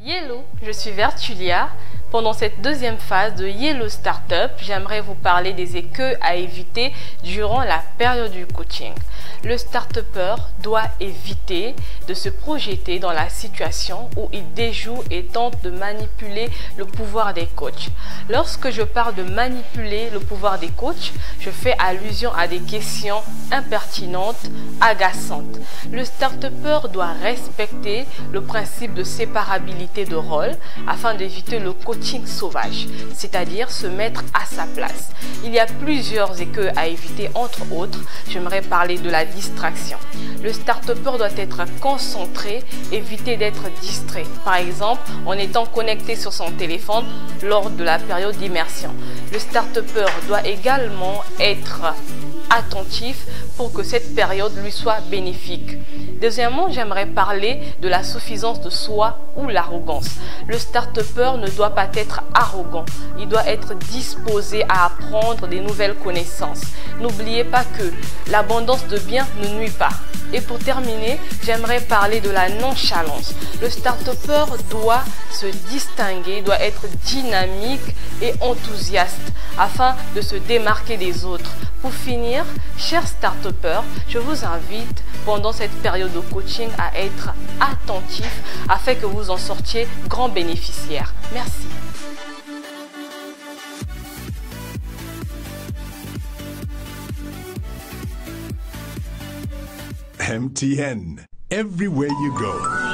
Hello, je suis Vertulia. Pendant cette deuxième phase de Yellow Startup, j'aimerais vous parler des écueils à éviter durant la période du coaching. Le start-upper doit éviter de se projeter dans la situation où il déjoue et tente de manipuler le pouvoir des coachs. Lorsque je parle de manipuler le pouvoir des coachs, je fais allusion à des questions impertinentes, agaçantes. Le start-upper doit respecter le principe de séparabilité de rôle afin d'éviter le coaching sauvage, c'est-à-dire se mettre à sa place. Il y a plusieurs écueils à éviter, entre autres, j'aimerais parler de la distraction. Le start-upper doit être concentré, éviter d'être distrait, par exemple en étant connecté sur son téléphone lors de la période d'immersion. Le start-upper doit également être attentif pour que cette période lui soit bénéfique. Deuxièmement, j'aimerais parler de la suffisance de soi ou l'arrogance. Le start-upper ne doit pas être arrogant, il doit être disposé à apprendre des nouvelles connaissances. N'oubliez pas que l'abondance de biens ne nuit pas. Et pour terminer, j'aimerais parler de la nonchalance. Le start-upper doit se distinguer, doit être dynamique et enthousiaste afin de se démarquer des autres. Pour finir, chers start-upers, je vous invite pendant cette période de coaching à être attentif afin que vous en sortiez grand bénéficiaire. Merci. MTN, everywhere you go.